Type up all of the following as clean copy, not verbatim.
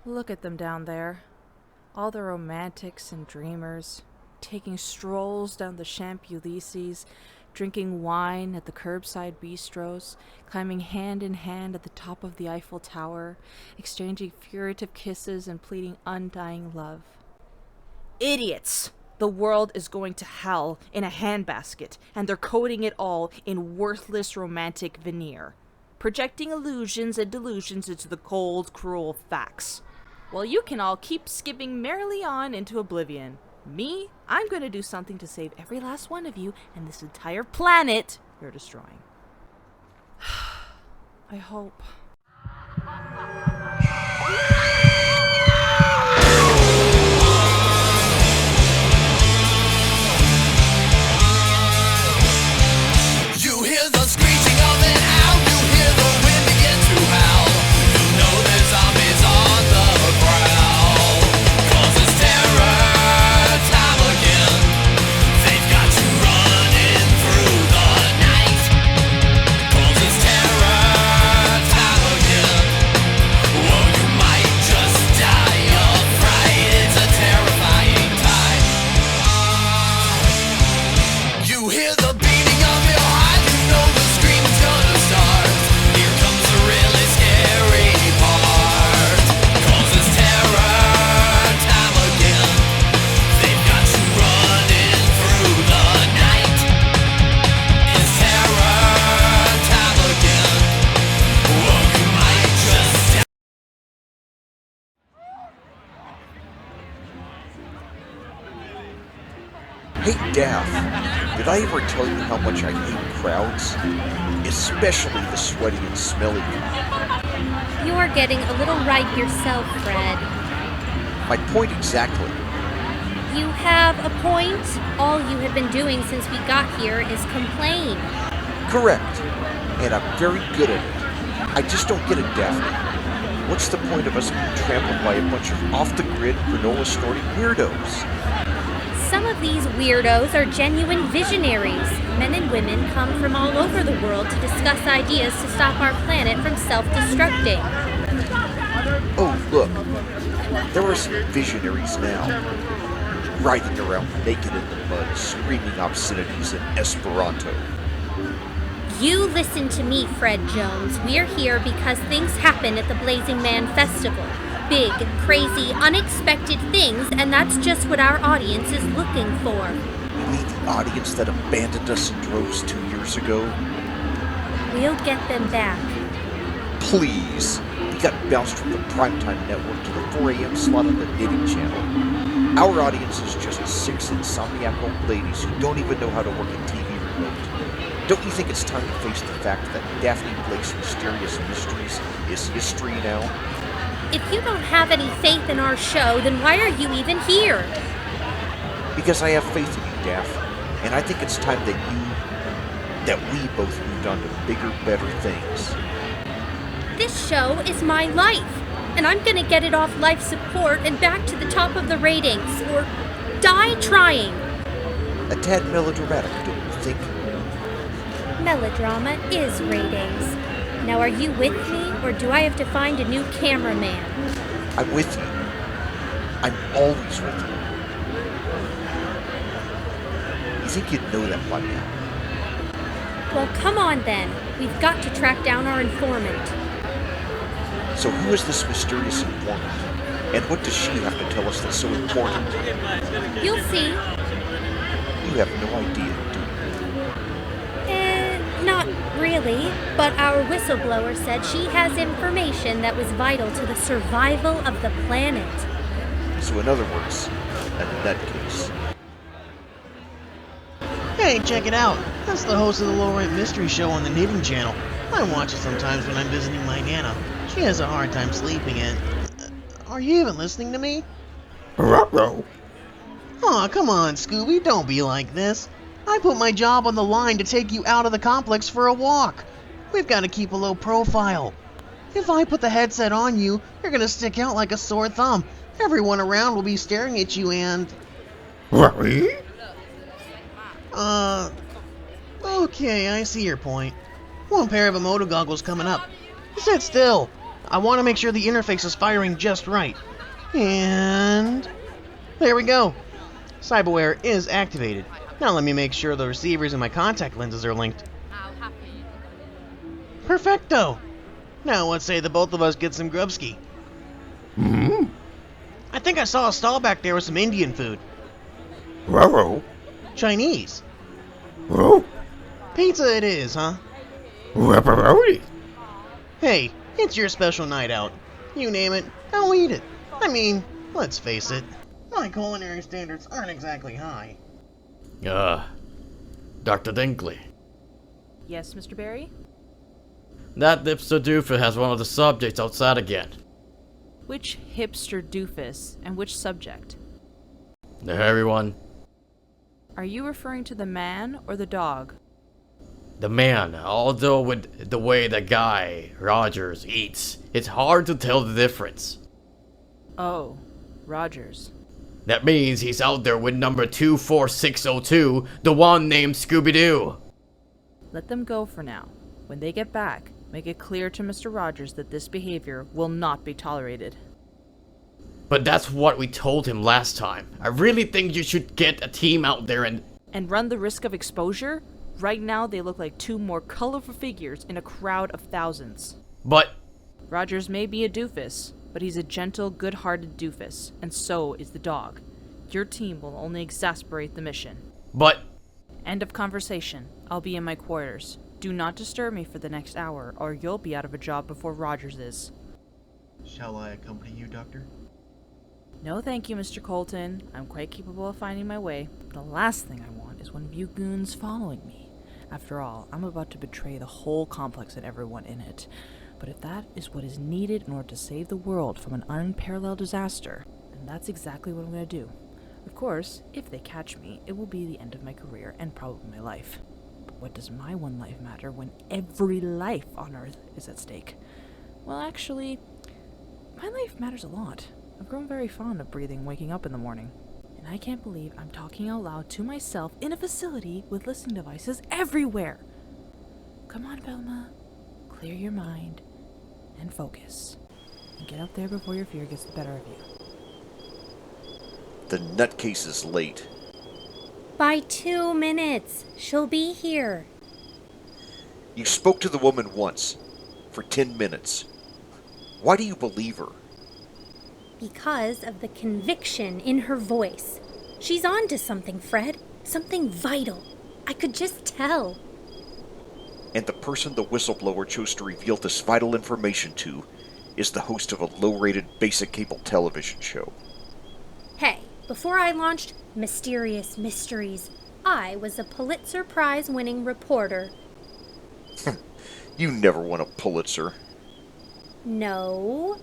Look at them down there. All the romantics and dreamers, taking strolls down the Champs-Élysées, drinking wine at the curbside bistros, climbing hand in hand at the top of the Eiffel Tower, exchanging furtive kisses and pleading undying love. Idiots! The world is going to hell in a handbasket, and they're coating it all in worthless romantic veneer, projecting illusions and delusions into the cold, cruel facts. Well, you can all keep skipping merrily on into oblivion. Me, I'm going to do something to save every last one of you and this entire planet you're destroying. I hope. You hear the screeching of an owl, you hear the wind begin to howl. You know there's zombies on the prowl. 'Cause it's terror time again. They've got you running through the night. 'Cause it's terror time again. Whoa, you might just die of fright. It's a terrifying time. You hear the beating of your heart, you know the screaming's gonna start. Here comes the really scary part. 'Cause it's terror time again. They've got you running through the night. It's terror time again. Whoa, you might just die. Hey, Daph, did I ever tell you how much I hate crowds? Especially the sweaty and smelly kind. You are getting a little ripe yourself, Fred. My point exactly. You have a point. All you have been doing since we got here is complain. Correct. And I'm very good at it. I just don't get it, Daphne. What's the point of us being trampled by a bunch of off-the-grid, granola-snorting weirdos? Some of these weirdos are genuine visionaries. Men and women come from all over the world to discuss ideas to stop our planet from self-destructing. Oh, look. There are some visionaries now. Writhing around naked in the mud, screaming obscenities in Esperanto. You listen to me, Fred Jones. We're here because things happen at the Blazing Man Festival. Big, crazy, unexpected things, and that's just what our audience is looking for. You mean the audience that abandoned us in droves 2 years ago? We'll get them back. Please. We got bounced from the primetime network to the 4 a.m. slot on the knitting channel. Our audience is just 6 insomniac old ladies who don't even know how to work a TV remote. Don't you think it's time to face the fact that Daphne Blake's mysterious mysteries is history now? If you don't have any faith in our show, then why are you even here? Because I have faith in you, Daph. And I think it's time that we both moved on to bigger, better things. This show is my life, and I'm gonna get it off life support and back to the top of the ratings, or die trying. A tad melodramatic, don't you think? Melodrama is ratings. Now, are you with me, or do I have to find a new cameraman? I'm with you. I'm always with you. You think you'd know that by now? Well, come on then. We've got to track down our informant. So who is this mysterious informant? And what does she have to tell us that's so important? You'll see. You have no idea, do you? Not really, but our whistleblower said she has information that was vital to the survival of the planet. So in other words, a nutcase. Hey, check it out. That's the host of the Low Rent Mystery Show on the Knitting Channel. I watch it sometimes when I'm visiting my Nana. She has a hard time sleeping and... are you even listening to me? Ruh-roh. Aw, come on, Scooby, don't be like this. I put my job on the line to take you out of the complex for a walk. We've got to keep a low profile. If I put the headset on you, you're gonna stick out like a sore thumb. Everyone around will be staring at you and... Really? Okay, I see your point. One pair of Emoto goggles coming up. Sit still. I want to make sure the interface is firing just right. And there we go. Cyberware is activated. Now let me make sure the receivers and my contact lenses are linked. Perfecto! Now let's say the both of us get some grubski. I think I saw a stall back there with some Indian food. Roro. Chinese. Oh. Pizza it is, huh? Pepperoni. Hey, it's your special night out. You name it, I'll eat it. I mean, let's face it, my culinary standards aren't exactly high. Dr. Dinkley. Yes, Mr. Barry? That hipster doofus has one of the subjects outside again. Which hipster doofus and which subject? The hairy one. Are you referring to the man or the dog? The man, although with the way the guy, Rogers, eats, it's hard to tell the difference. Oh, Rogers. That means he's out there with number 24602, the one named Scooby Doo. Let them go for now. When they get back, make it clear to Mr. Rogers that this behavior will not be tolerated. But that's what we told him last time. I really think you should get a team out there and run the risk of exposure? Right now, they look like two more colorful figures in a crowd of thousands. But Rogers may be a doofus, but he's a gentle, good-hearted doofus, and so is the dog. Your team will only exasperate the mission. But End of conversation. I'll be in my quarters. Do not disturb me for the next hour, or you'll be out of a job before Rogers is. Shall I accompany you, Doctor? No thank you, Mr. Colton. I'm quite capable of finding my way. The last thing I want is one of you goons following me. After all, I'm about to betray the whole complex and everyone in it. But if that is what is needed in order to save the world from an unparalleled disaster, then that's exactly what I'm going to do. Of course, if they catch me, it will be the end of my career and probably my life. But what does my one life matter when every life on Earth is at stake? Well, actually, my life matters a lot. I've grown very fond of breathing and waking up in the morning. And I can't believe I'm talking out loud to myself in a facility with listening devices everywhere. Come on, Velma. Clear your mind and focus. And get out there before your fear gets the better of you. The nutcase is late. By 2 minutes. She'll be here. You spoke to the woman once, for 10 minutes. Why do you believe her? Because of the conviction in her voice. She's on to something, Fred. Something vital. I could just tell. And the person the whistleblower chose to reveal this vital information to is the host of a low-rated basic cable television show. Hey, before I launched Mysterious Mysteries, I was a Pulitzer Prize-winning reporter. You never won a Pulitzer. No,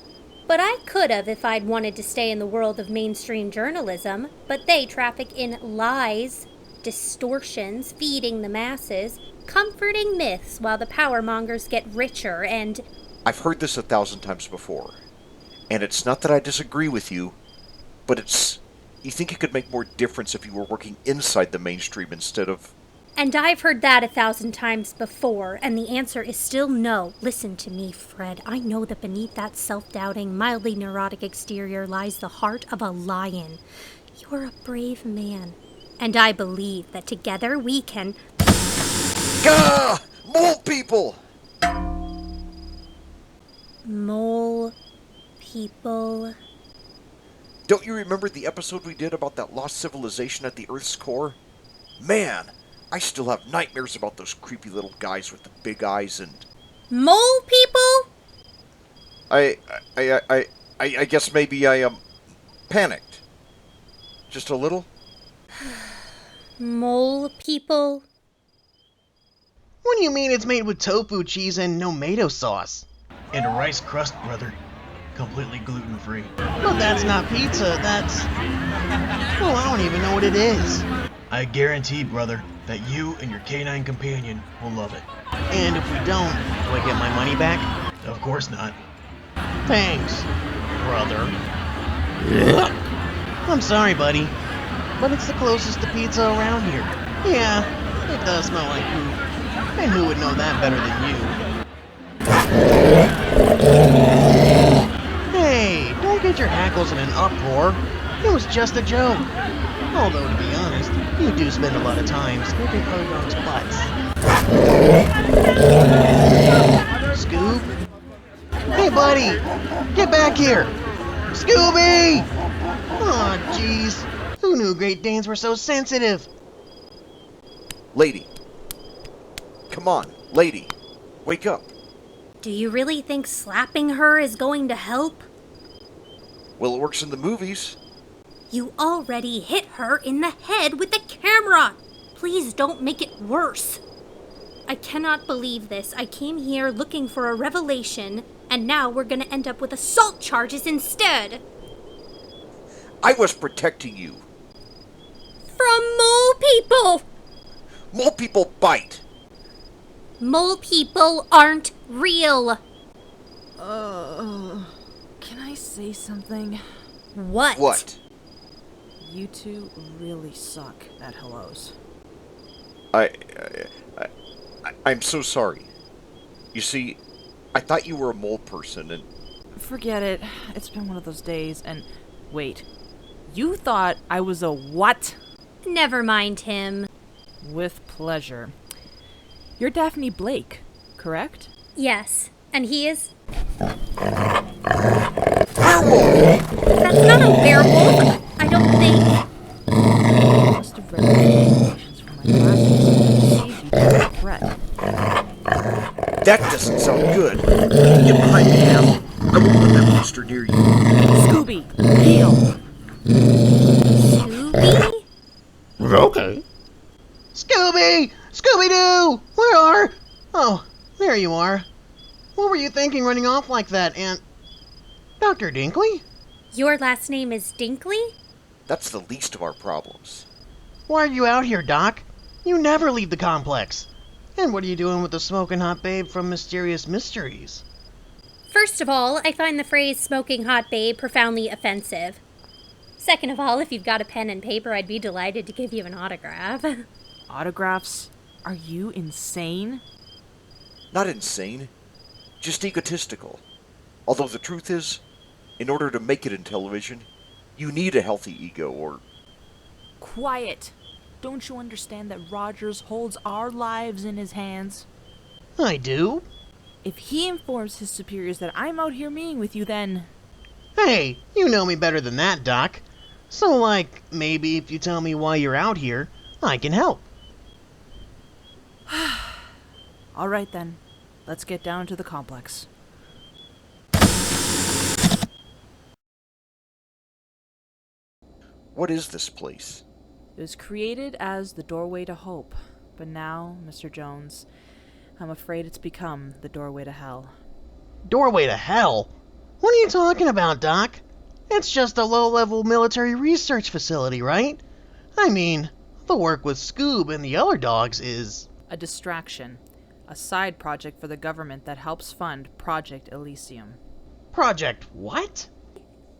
but I could have if I'd wanted to stay in the world of mainstream journalism, but they traffic in lies, distortions, feeding the masses, comforting myths while the powermongers get richer and... I've heard this 1,000 times before, and it's not that I disagree with you, but it's... You think it could make more difference if you were working inside the mainstream instead of... And I've heard that 1,000 times before, and the answer is still no. Listen to me, Fred. I know that beneath that self-doubting, mildly neurotic exterior lies the heart of a lion. You're a brave man, and I believe that together we can... Gah! Mole people! Mole people... Don't you remember the episode we did about that lost civilization at the Earth's core? Man, I still have nightmares about those creepy little guys with the big eyes and... Mole people? I guess maybe I panicked. Just a little? Mole people? What do you mean it's made with tofu, cheese, and tomato sauce? And a rice crust, brother. Completely gluten-free. But that's not pizza, that's... Well, I don't even know what it is. I guarantee, brother, that you and your canine companion will love it. And if we don't, do I get my money back? Of course not. Thanks, brother. I'm sorry, buddy, but it's the closest to pizza around here. Yeah, it does smell like poop. And who would know that better than you? get your hackles in an uproar. It was just a joke. Although, to be honest, you do spend a lot of time sniffing other dogs' butts. Scoob? Hey, buddy! Get back here! Scooby! Aw, jeez. Who knew Great Danes were so sensitive? Lady. Come on, lady. Wake up. Do you really think slapping her is going to help? Well, it works in the movies. You already hit her in the head with the camera! Please don't make it worse. I cannot believe this. I came here looking for a revelation, and now we're gonna end up with assault charges instead. I was protecting you. From mole people! Mole people bite. Mole people aren't real. Can I say something? What? What? You two really suck at hellos. I'm so sorry. You see, I thought you were a mole person, and Forget it. It's been one of those days, and wait. You thought I was a what? Never mind him. With pleasure. You're Daphne Blake, correct? Yes, and he is... werewolf! That's not a werewolf. I don't think... I must have read the regulations from my classes to save you from a threat. That doesn't sound good. Get behind me now. I won't let that monster near you. Scooby, heal! Scooby? Okay. Scooby! Scooby-Doo! Where are... Oh, there you are. What were you thinking running off like that, Aunt... Dr. Dinkley? Your last name is Dinkley? That's the least of our problems. Why are you out here, Doc? You never leave the complex. And what are you doing with the smoking hot babe from Mysterious Mysteries? First of all, I find the phrase smoking hot babe profoundly offensive. Second of all, if you've got a pen and paper, I'd be delighted to give you an autograph. Autographs? Are you insane? Not insane, just egotistical. Although the truth is, in order to make it in television, you need a healthy ego, or... Quiet! Don't you understand that Rogers holds our lives in his hands? I do. If he informs his superiors that I'm out here meeting with you, then... Hey, you know me better than that, Doc. So, like, maybe if you tell me why you're out here, I can help. All right then, let's get down to the complex. What is this place? It was created as the doorway to hope, but now, Mr. Jones, I'm afraid it's become the doorway to hell. Doorway to hell? What are you talking about, Doc? It's just a low-level military research facility, right? I mean, the work with Scoob and the other dogs is... A distraction. A side project for the government that helps fund Project Elysium. Project what?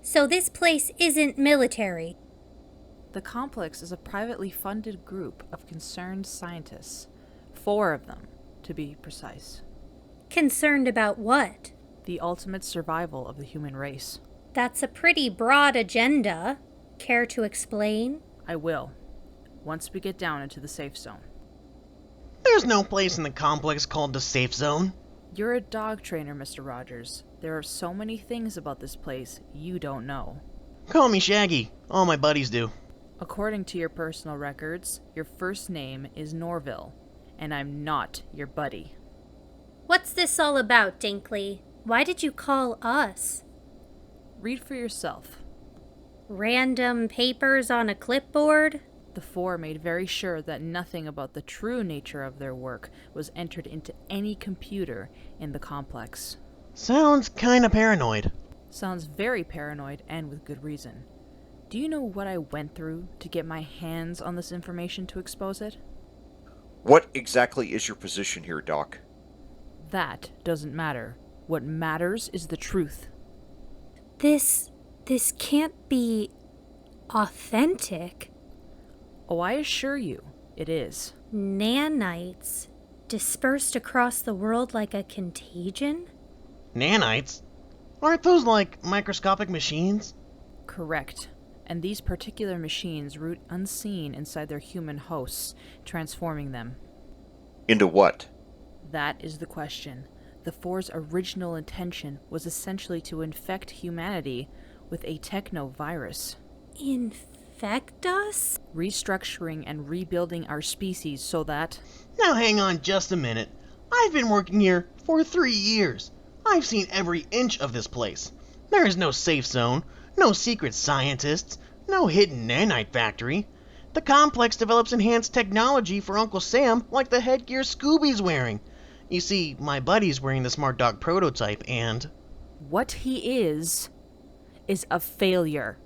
So this place isn't military. The complex is a privately funded group of concerned scientists. 4 of them, to be precise. Concerned about what? The ultimate survival of the human race. That's a pretty broad agenda. Care to explain? I will, once we get down into the safe zone. There's no place in the complex called the safe zone. You're a dog trainer, Mr. Rogers. There are so many things about this place you don't know. Call me Shaggy. All my buddies do. According to your personal records, your first name is Norville, and I'm not your buddy. What's this all about, Dinkley? Why did you call us? Read for yourself. Random papers on a clipboard? The 4 made very sure that nothing about the true nature of their work was entered into any computer in the complex. Sounds kinda paranoid. Sounds very paranoid, and with good reason. Do you know what I went through to get my hands on this information to expose it? What exactly is your position here, Doc? That doesn't matter. What matters is the truth. This can't be authentic. Oh, I assure you, it is. Nanites dispersed across the world like a contagion? Nanites? Aren't those like microscopic machines? Correct. And these particular machines root unseen inside their human hosts, transforming them. Into what? That is the question. The Four's original intention was essentially to infect humanity with a techno-virus. Infect us? Restructuring and rebuilding our species so that... Now hang on just a minute. I've been working here for 3 years. I've seen every inch of this place. There is no safe zone, no secret scientists, no hidden nanite factory. The complex develops enhanced technology for Uncle Sam like the headgear Scooby's wearing. You see, my buddy's wearing the Smart Dog prototype and... What he is a failure.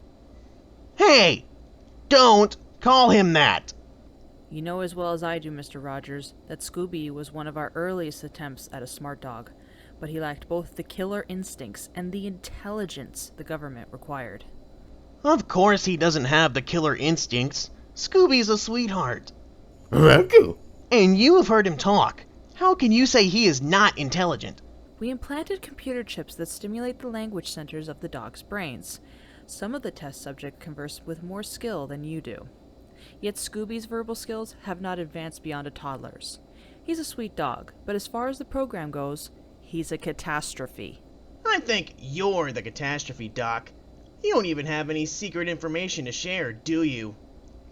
Hey! Don't call him that! You know as well as I do, Mr. Rogers, that Scooby was one of our earliest attempts at a smart dog, but he lacked both the killer instincts and the intelligence the government required. Of course he doesn't have the killer instincts. Scooby's a sweetheart. Raku. And you have heard him talk. How can you say he is not intelligent? We implanted computer chips that stimulate the language centers of the dog's brains. Some of the test subject converse with more skill than you do. Yet Scooby's verbal skills have not advanced beyond a toddler's. He's a sweet dog, but as far as the program goes, he's a catastrophe. I think you're the catastrophe, Doc. You don't even have any secret information to share, do you?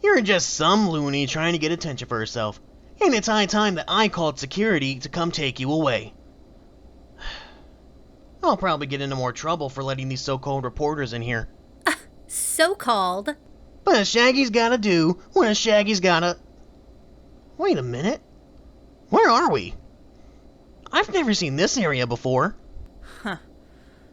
You're just some loony trying to get attention for herself. And it's high time that I called security to come take you away. I'll probably get into more trouble for letting these so-called reporters in here. So-called? But a Shaggy's gotta do what a Shaggy's gotta... Wait a minute. Where are we? I've never seen this area before. Huh.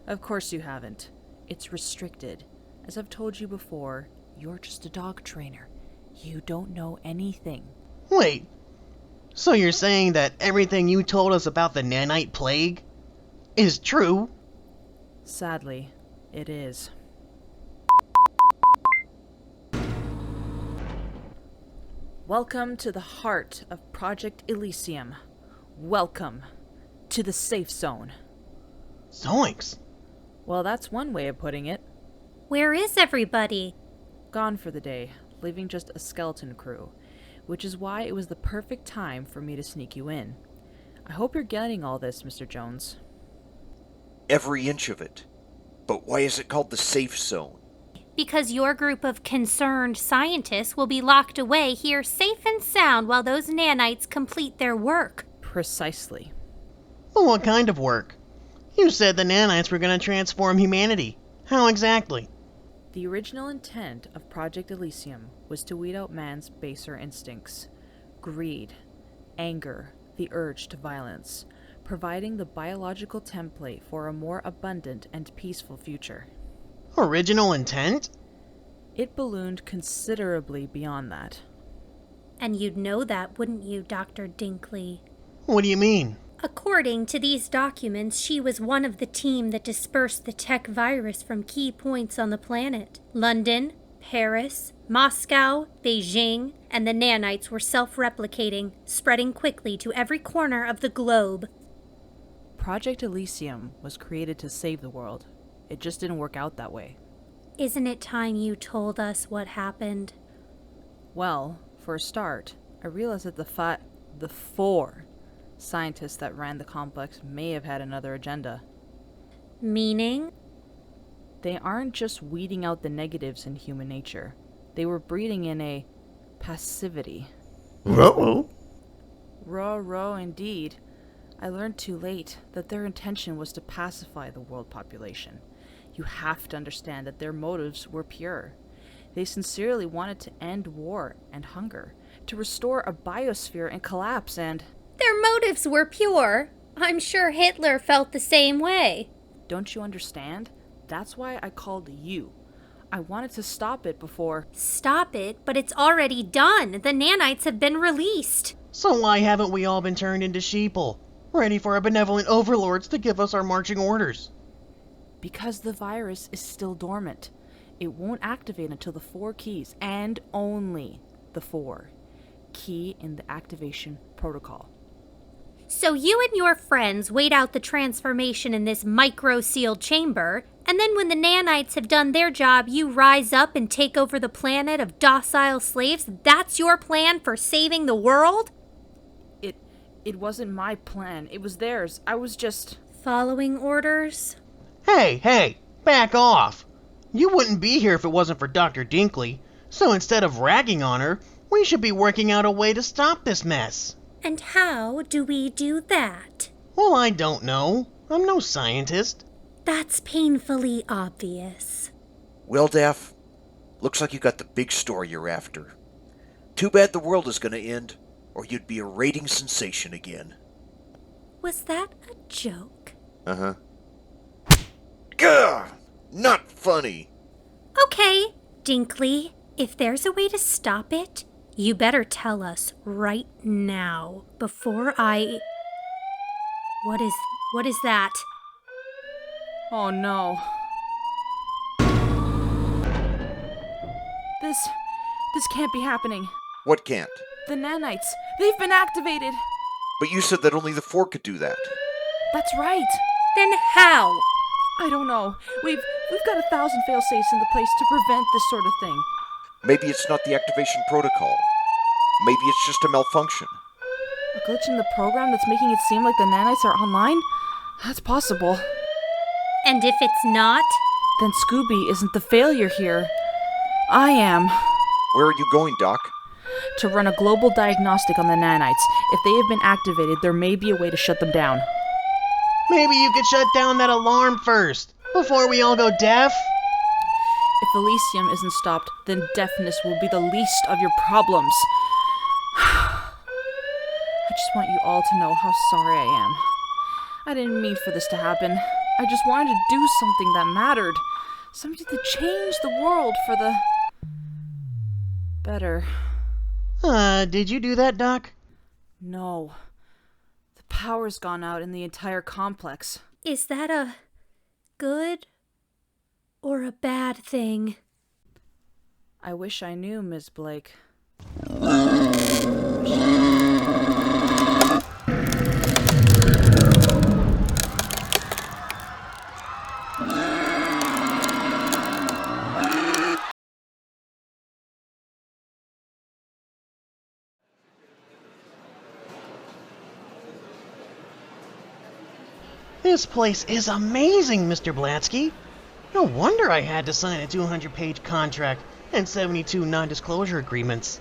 Of course you haven't. It's restricted. As I've told you before, you're just a dog trainer. You don't know anything. Wait. So you're saying that everything you told us about the nanite plague is true? Sadly, it is. Welcome to the heart of Project Elysium. Welcome to the safe zone. Zoinks. Well, that's one way of putting it. Where is everybody? Gone for the day, leaving just a skeleton crew, which is why it was the perfect time for me to sneak you in. I hope you're getting all this, Mr. Jones. Every inch of it. But why is it called the safe zone? Because your group of concerned scientists will be locked away here safe and sound while those nanites complete their work. Precisely. Well, what kind of work? You said the nanites were going to transform humanity. How exactly? The original intent of Project Elysium was to weed out man's baser instincts. Greed, anger, the urge to violence, providing the biological template for a more abundant and peaceful future. Original intent? It ballooned considerably beyond that. And you'd know that, wouldn't you, Dr. Dinkley? What do you mean? According to these documents, she was one of the team that dispersed the tech virus from key points on the planet. London, Paris, Moscow, Beijing, and the nanites were self-replicating, spreading quickly to every corner of the globe. Project Elysium was created to save the world. It just didn't work out that way. Isn't it time you told us what happened? Well, for a start, I realized that the four scientists that ran the complex may have had another agenda. Meaning? They aren't just weeding out the negatives in human nature. They were breeding in a passivity. Ruh-oh. Ruh-roh indeed. I learned too late that their intention was to pacify the world population. You have to understand that their motives were pure. They sincerely wanted to end war and hunger, to restore a biosphere in collapse and... Their motives were pure. I'm sure Hitler felt the same way. Don't you understand? That's why I called you. I wanted to stop it before... Stop it, but it's already done. The nanites have been released. So why haven't we all been turned into sheeple, ready for our benevolent overlords to give us our marching orders? Because the virus is still dormant. It won't activate until the 4 keys, and only the 4, key in the activation protocol. So you and your friends wait out the transformation in this micro-sealed chamber, and then when the nanites have done their job, you rise up and take over the planet of docile slaves? That's your plan for saving the world? It wasn't my plan. It was theirs. I was just... Following orders? Hey, back off. You wouldn't be here if it wasn't for Dr. Dinkley. So instead of ragging on her, we should be working out a way to stop this mess. And how do we do that? Well, I don't know. I'm no scientist. That's painfully obvious. Well, Daph, looks like you got the big story you're after. Too bad the world is gonna end, or you'd be a rating sensation again. Was that a joke? Uh-huh. Gah! Not funny! Okay, Dinkley, if there's a way to stop it, you better tell us right now before I... What is that? Oh no. This can't be happening. What can't? The nanites, they've been activated. But you said that only the 4 could do that. That's right. Then how? I don't know. We've got 1,000 fail-safes in the place to prevent this sort of thing. Maybe it's not the activation protocol. Maybe it's just a malfunction. A glitch in the program that's making it seem like the nanites are online? That's possible. And if it's not? Then Scooby isn't the failure here. I am. Where are you going, Doc? To run a global diagnostic on the nanites. If they have been activated, there may be a way to shut them down. Maybe you could shut down that alarm first, before we all go deaf? If Elysium isn't stopped, then deafness will be the least of your problems. I just want you all to know how sorry I am. I didn't mean for this to happen. I just wanted to do something that mattered. Something to change the world for the... better. Did you do that, Doc? No. The power's gone out in the entire complex. Is that a good or a bad thing? I wish I knew, Miss Blake. This place is amazing, Mr. Blatsky. No wonder I had to sign a 200-page contract and 72 non-disclosure agreements.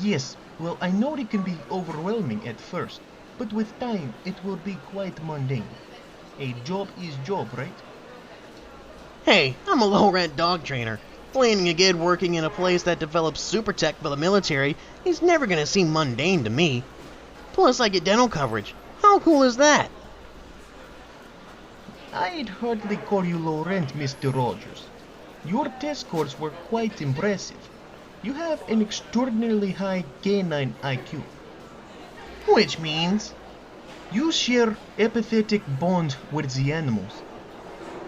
Yes, well, I know it can be overwhelming at first, but with time it will be quite mundane. A job is job, right? Hey, I'm a low-rent dog trainer. Landing a kid working in a place that develops super tech for the military is never gonna seem mundane to me. Plus, I get dental coverage. How cool is that? I'd hardly call you low rent, Mr. Rogers. Your test scores were quite impressive. You have an extraordinarily high canine IQ. Which means? You share empathetic bonds with the animals.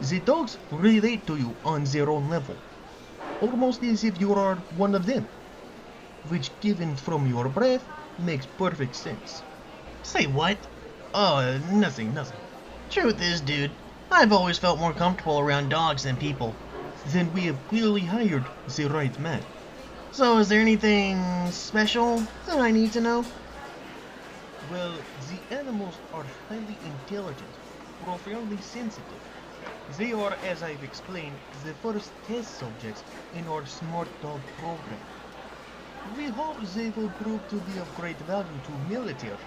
The dogs relate to you on their own level, almost as if you are one of them, which given from your breath makes perfect sense. Say what? Oh, nothing. Truth is, dude, I've always felt more comfortable around dogs than people. Then we have clearly hired the right man. So is there anything special that I need to know? Well, the animals are highly intelligent, profoundly sensitive. They are, as I've explained, the first test subjects in our Smart Dog program. We hope they will prove to be of great value to military,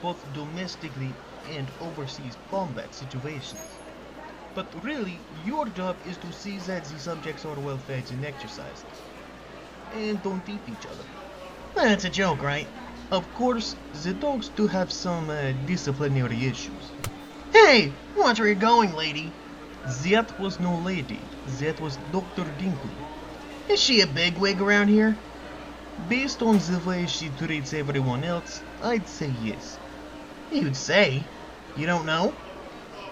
both domestically and overseas combat situations. But really, your job is to see that the subjects are well fed and exercised, and don't eat each other. That's a joke, right? Of course, the dogs do have some disciplinary issues. Hey, watch where you're going, lady. That was no lady, that was Dr. Dinkley. Is she a bigwig around here? Based on the way she treats everyone else, I'd say yes. You'd say? You don't know?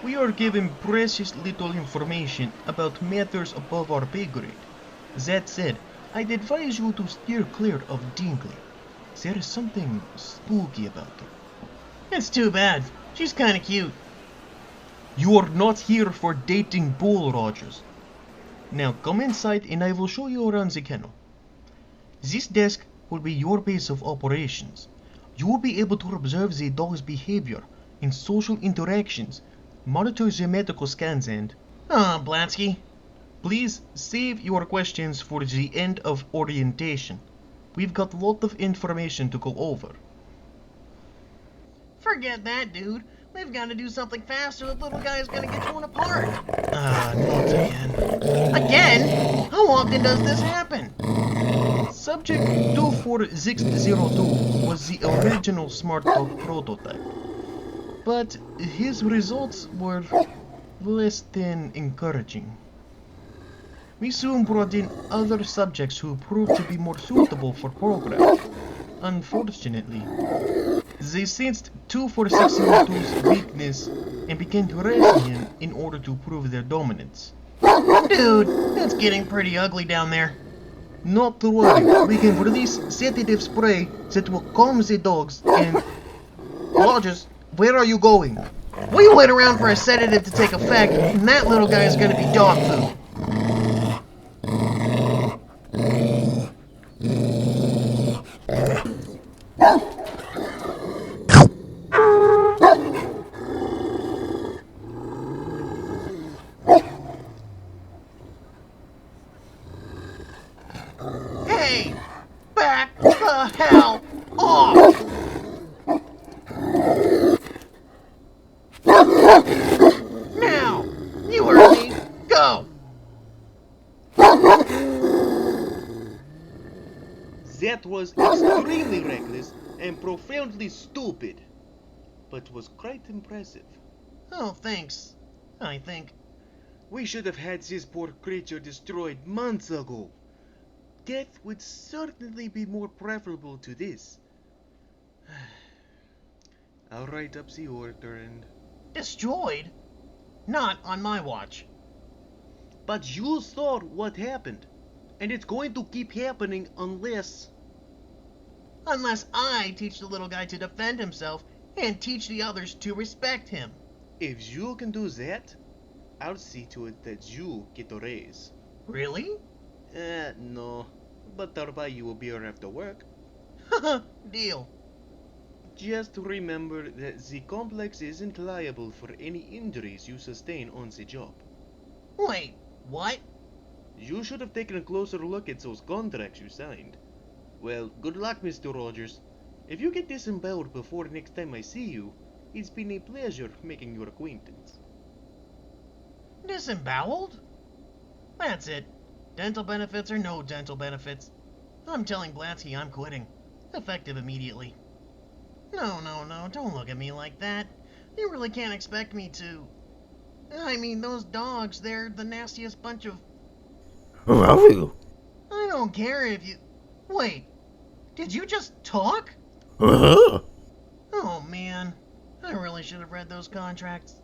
We are given precious little information about matters above our pay grade. That said, I'd advise you to steer clear of Dinkley. There is something spooky about her. It's too bad. She's kinda cute. You are not here for dating Bull Rogers. Now come inside and I will show you around the kennel. This desk will be your base of operations. You will be able to observe the dog's behavior and social interactions, monitor the medical scans and... Blansky. Please save your questions for the end of orientation. We've got a lot of information to go over. Forget that, dude. We've got to do something fast or the little guy is gonna get torn apart. Not again. Again? How often does this happen? Subject 24602 was the original Smart Dog prototype. But his results were less than encouraging. We soon brought in other subjects who proved to be more suitable for program. Unfortunately, they sensed 24602's weakness and began harassing him in order to prove their dominance. Dude, that's getting pretty ugly down there. Not to worry, we can release sedative spray that will calm the dogs and... Rogers, where are you going? We wait around for a sedative to take effect, and that little guy is gonna be dog food. Hey! Back the hell off! Now! You heard me! Go! That was extremely reckless and profoundly stupid, but was quite impressive. Oh, thanks. I think. We should have had this poor creature destroyed months ago. Death would certainly be more preferable to this. I'll write up the order and... Destroyed? Not on my watch. But you saw what happened, and it's going to keep happening unless... Unless I teach the little guy to defend himself and teach the others to respect him. If you can do that, I'll see to it that you get a raise. Really? No. But I'll buy you a beer after work. Deal. Just remember that the complex isn't liable for any injuries you sustain on the job. Wait, what? You should have taken a closer look at those contracts you signed. Well, good luck, Mr. Rogers. If you get disemboweled before next time I see you, it's been a pleasure making your acquaintance. Disemboweled? That's it. Dental benefits or no dental benefits. I'm telling Blansky I'm quitting. Effective immediately. No, don't look at me like that. You really can't expect me to... I mean, those dogs, they're the nastiest bunch of... Who are you? I don't care if you... Wait, did you just talk? Uh-huh. Oh man, I really should have read those contracts.